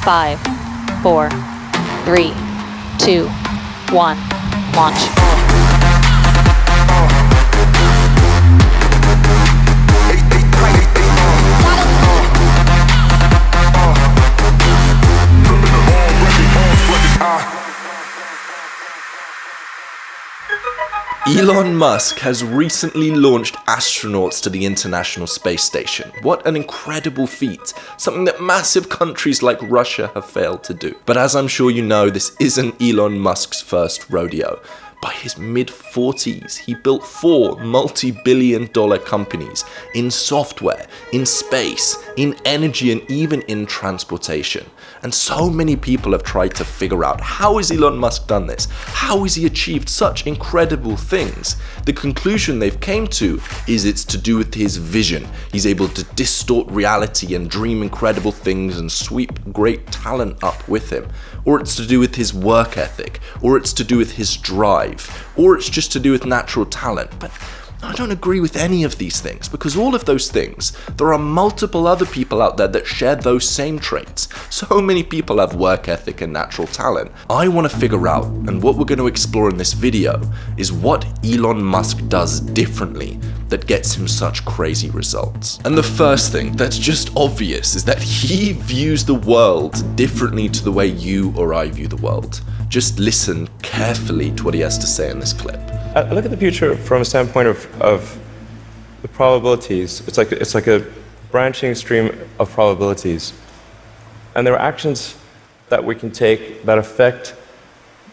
5, 4, 3, 2, 1, launch. Elon Musk has recently launched astronauts to the International Space Station. What an incredible feat, something that massive countries like Russia have failed to do. But as I'm sure you know, this isn't Elon Musk's first rodeo. By his mid-40s, he built 4 multi-billion-dollar companies in software, in space, in energy, and even in transportation. And so many people have tried to figure out, how has Elon Musk done this? How has he achieved such incredible things? The conclusion they've came to is it's to do with his vision. He's able to distort reality and dream incredible things and sweep great talent up with him. Or it's to do with his work ethic, or it's to do with his drive, or it's just to do with natural talent. But I don't agree with any of these things, because all of those things, there are multiple other people out there that share those same traits. So many people have work ethic and natural talent. I want to figure out, and what we're going to explore in this video, is what Elon Musk does differently that gets him such crazy results. And the first thing that's just obvious is that he views the world differently to the way you or I view the world. Just listen carefully to what he has to say in this clip. I look at the future from a standpoint of the probabilities. It's like a branching stream of probabilities. And there are actions that we can take that affect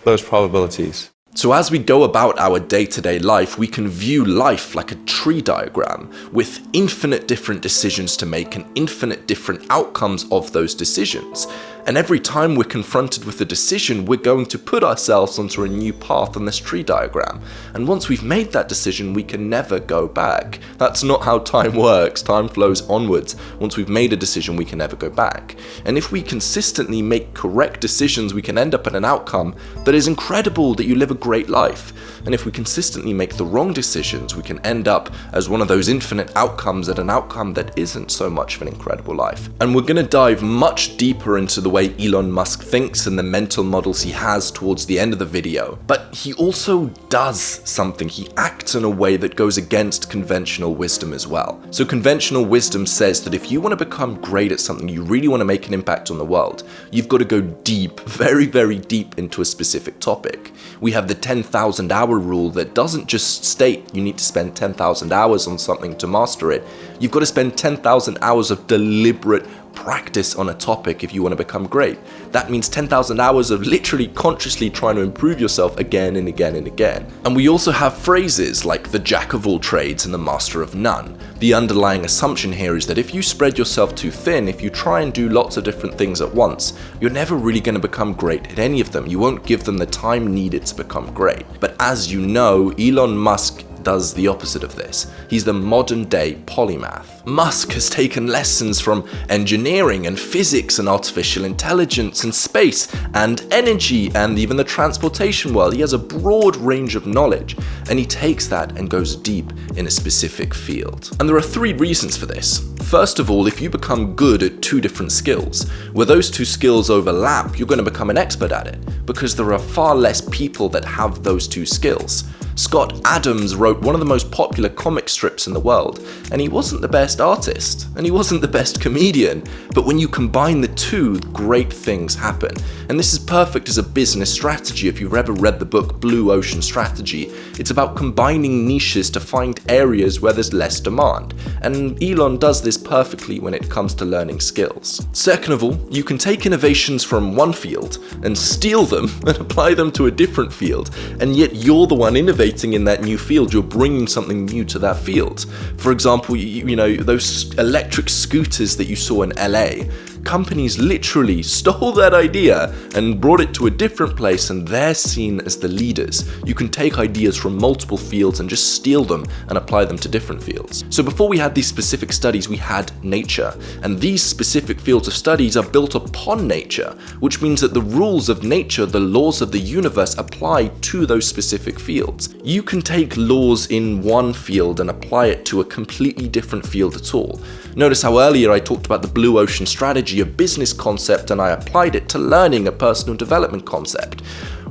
those probabilities. So as we go about our day-to-day life, we can view life like a tree diagram with infinite different decisions to make and infinite different outcomes of those decisions. And every time we're confronted with a decision, we're going to put ourselves onto a new path on this tree diagram. And once we've made that decision, we can never go back. That's not how time works. Time flows onwards. Once we've made a decision, we can never go back. And if we consistently make correct decisions, we can end up at an outcome that is incredible, that you live a great life. And if we consistently make the wrong decisions, we can end up as one of those infinite outcomes at an outcome that isn't so much of an incredible life. And we're going to dive much deeper into the way Elon Musk thinks and the mental models he has towards the end of the video. But he also does something. He acts in a way that goes against conventional wisdom as well. So conventional wisdom says that if you want to become great at something, you really want to make an impact on the world, you've got to go deep, very, very deep into a specific topic. We have the 10,000 hour rule that doesn't just state you need to spend 10,000 hours on something to master it. You've got to spend 10,000 hours of deliberate practice on a topic if you want to become great. That means 10,000 hours of literally consciously trying to improve yourself again and again and again. And we also have phrases like the jack of all trades and the master of none. The underlying assumption here is that if you spread yourself too thin, if you try and do lots of different things at once, you're never really going to become great at any of them. You won't give them the time needed to become great. But as you know, Elon Musk does the opposite of this. He's the modern day polymath. Musk has taken lessons from engineering and physics and artificial intelligence and space and energy and even the transportation world. He has a broad range of knowledge, and he takes that and goes deep in a specific field. And there are 3 reasons for this. First of all, if you become good at 2 different skills, where those 2 skills overlap, you're going to become an expert at it, because there are far less people that have those 2 skills. Scott Adams wrote one of the most popular comic strips in the world, and he wasn't the best artist, and he wasn't the best comedian, but when you combine the 2, great things happen. And this is perfect as a business strategy. If you've ever read the book Blue Ocean Strategy, it's about combining niches to find areas where there's less demand, and Elon does this perfectly when it comes to learning skills. Second of all, you can take innovations from one field and steal them and apply them to a different field, and yet you're the one innovating in that new field. You're bringing something new to that field. For example, you know, those electric scooters that you saw in LA, companies literally stole that idea and brought it to a different place, and they're seen as the leaders. You can take ideas from multiple fields and just steal them and apply them to different fields. So before we had these specific studies, we had nature, and these specific fields of studies are built upon nature, which means that the rules of nature, the laws of the universe, apply to those specific fields. You can take laws in one field and apply it to a completely different field at all. Notice how earlier I talked about the blue ocean strategy technology, a business concept, and I applied it to learning a personal development concept.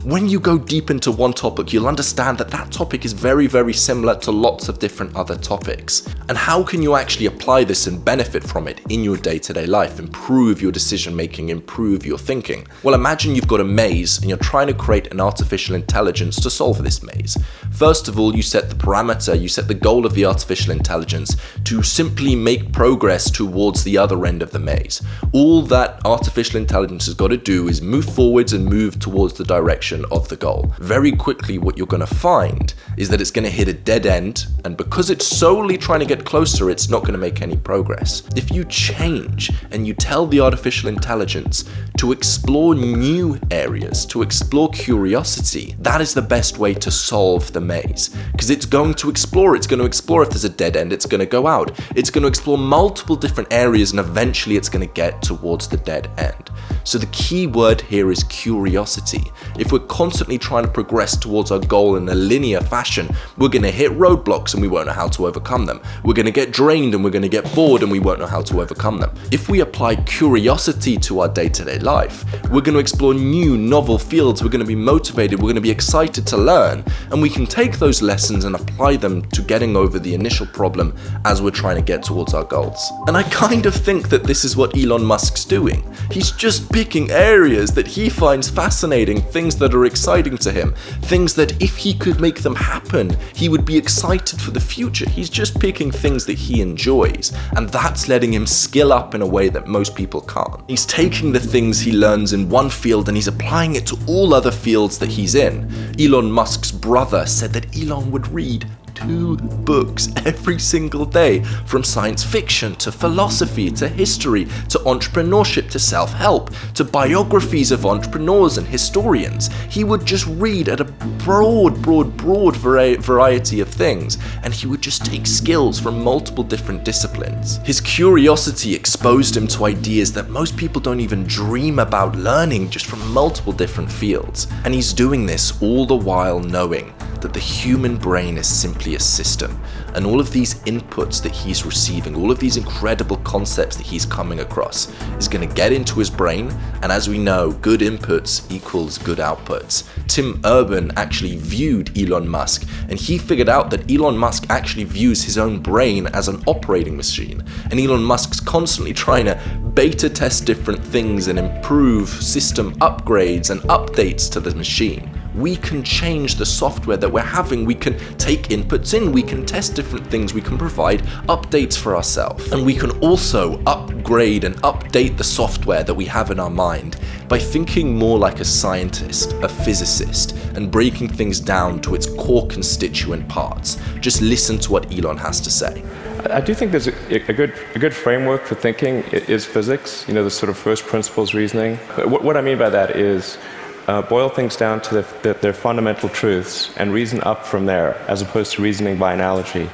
When you go deep into one topic, you'll understand that that topic is very, very similar to lots of different other topics. And how can you actually apply this and benefit from it in your day-to-day life, improve your decision making, improve your thinking? Well, imagine you've got a maze and you're trying to create an artificial intelligence to solve this maze. First of all, you set the parameter, you set the goal of the artificial intelligence to simply make progress towards the other end of the maze. All that artificial intelligence has got to do is move forwards and move towards the direction of the goal. Very quickly, what you're going to find is that it's going to hit a dead end, and because it's solely trying to get closer, it's not going to make any progress. If you change and you tell the artificial intelligence to explore new areas, to explore curiosity, that is the best way to solve the maze, because it's going to explore if there's a dead end, it's going to go out. It's going to explore multiple different areas, and eventually it's going to get towards the dead end. So the key word here is curiosity. If we're constantly trying to progress towards our goal in a linear fashion, we're going to hit roadblocks and we won't know how to overcome them. We're going to get drained and we're going to get bored and we won't know how to overcome them. If we apply curiosity to our day-to-day life, we're going to explore new, novel fields, we're going to be motivated, we're going to be excited to learn, and we can take those lessons and apply them to getting over the initial problem as we're trying to get towards our goals. And I kind of think that this is what Elon Musk's doing. He's just picking areas that he finds fascinating, things that are exciting to him, things that if he could make them happen, he would be excited for the future. He's just picking things that he enjoys, and that's letting him skill up in a way that most people can't. He's taking the things he learns in one field and he's applying it to all other fields that he's in. Elon Musk's brother said that Elon would read 2 books every single day, from science fiction to philosophy to history to entrepreneurship to self-help to biographies of entrepreneurs and historians. He would just read at a broad variety of things, and he would just take skills from multiple different disciplines. His curiosity exposed him to ideas that most people don't even dream about learning, just from multiple different fields. And he's doing this all the while knowing that the human brain is simply a system, and all of these inputs that he's receiving, all of these incredible concepts that he's coming across, is going to get into his brain, and as we know, good inputs equals good outputs. Tim Urban actually viewed Elon Musk, and he figured out that Elon Musk actually views his own brain as an operating machine, and Elon Musk's constantly trying to beta test different things and improve system upgrades and updates to the machine. We can change the software that we're having, we can take inputs in, we can test different things, we can provide updates for ourselves. And we can also upgrade and update the software that we have in our mind by thinking more like a scientist, a physicist, and breaking things down to its core constituent parts. Just listen to what Elon has to say. I do think there's a good framework for thinking is physics, the sort of first principles reasoning. What I mean by that is boil things down to their fundamental truths and reason up from there, as opposed to reasoning by analogy.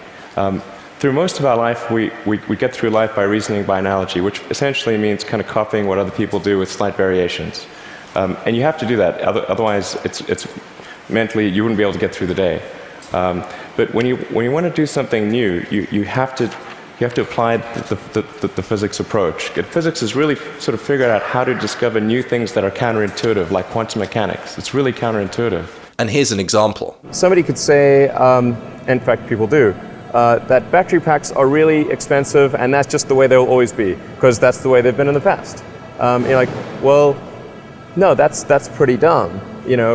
Through most of our life, we get through life by reasoning by analogy, which essentially means kind of copying what other people do with slight variations. And you have to do that, otherwise it's mentally, you wouldn't be able to get through the day. But when you want to do something new, you have to apply the physics approach. Physics is really sort of figured out how to discover new things that are counterintuitive, like quantum mechanics. It's really counterintuitive. And here's an example. Somebody could say, in fact people do, that battery packs are really expensive and that's just the way they'll always be, because that's the way they've been in the past. You're like, well, no, that's pretty dumb,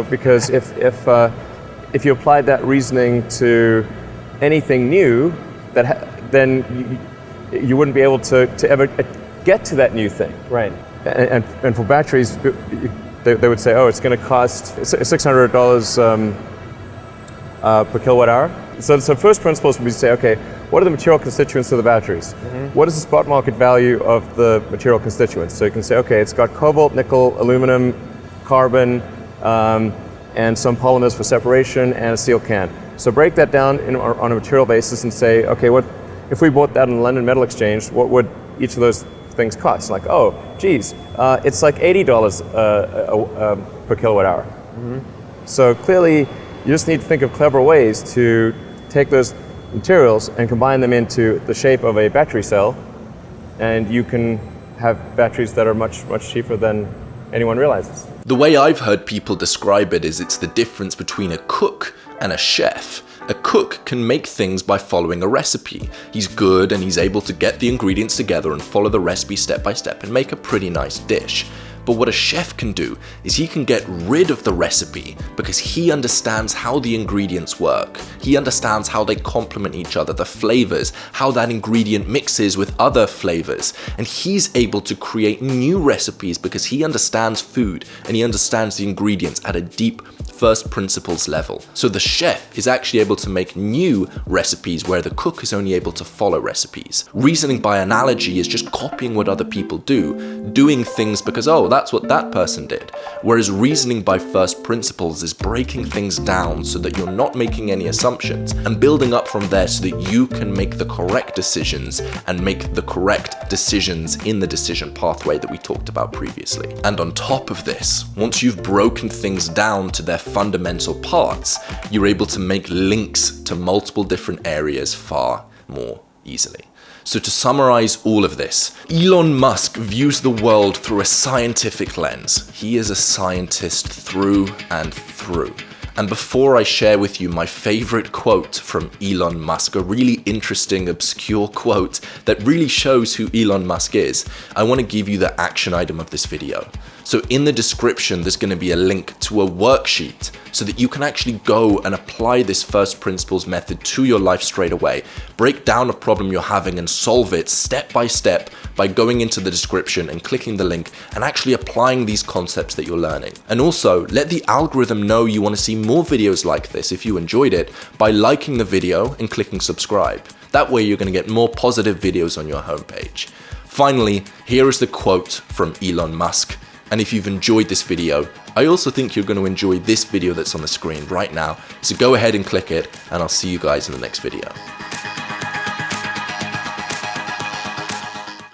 because if you applied that reasoning to anything new, then you wouldn't be able to ever get to that new thing. Right. And for batteries, they would say, oh, it's going to cost $600 per kilowatt hour. So first principles would be to say, okay, what are the material constituents of the batteries? Mm-hmm. What is the spot market value of the material constituents? So you can say, okay, it's got cobalt, nickel, aluminum, carbon, and some polymers for separation, and a steel can. So break that down on a material basis and say, okay, what if we bought that in the London Metal Exchange, what would each of those things cost? Like, oh, geez, it's like $80 per kilowatt hour. Mm-hmm. So clearly, you just need to think of clever ways to take those materials and combine them into the shape of a battery cell, and you can have batteries that are much, much cheaper than anyone realizes. The way I've heard people describe it is it's the difference between a cook and a chef. A cook can make things by following a recipe. He's good and he's able to get the ingredients together and follow the recipe step by step and make a pretty nice dish. But what a chef can do is he can get rid of the recipe because he understands how the ingredients work. He understands how they complement each other, the flavors, how that ingredient mixes with other flavors. And he's able to create new recipes because he understands food and he understands the ingredients at a deep first principles level. So the chef is actually able to make new recipes where the cook is only able to follow recipes. Reasoning by analogy is just copying what other people do, doing things because, oh, that's what that person did. Whereas reasoning by first principles is breaking things down so that you're not making any assumptions and building up from there so that you can make the correct decisions and make the correct decisions in the decision pathway that we talked about previously. And on top of this, once you've broken things down to their fundamental parts, you're able to make links to multiple different areas far more easily. So to summarize all of this, Elon Musk views the world through a scientific lens. He is a scientist through and through. And before I share with you my favorite quote from Elon Musk, a really interesting, obscure quote that really shows who Elon Musk is, I want to give you the action item of this video. So in the description, there's going to be a link to a worksheet so that you can actually go and apply this first principles method to your life straight away. Break down a problem you're having and solve it step by step by going into the description and clicking the link and actually applying these concepts that you're learning. And also, let the algorithm know you want to see more videos like this if you enjoyed it by liking the video and clicking subscribe. That way you're going to get more positive videos on your homepage. Finally, here is the quote from Elon Musk. And if you've enjoyed this video, I also think you're going to enjoy this video that's on the screen right now. So go ahead and click it, and I'll see you guys in the next video.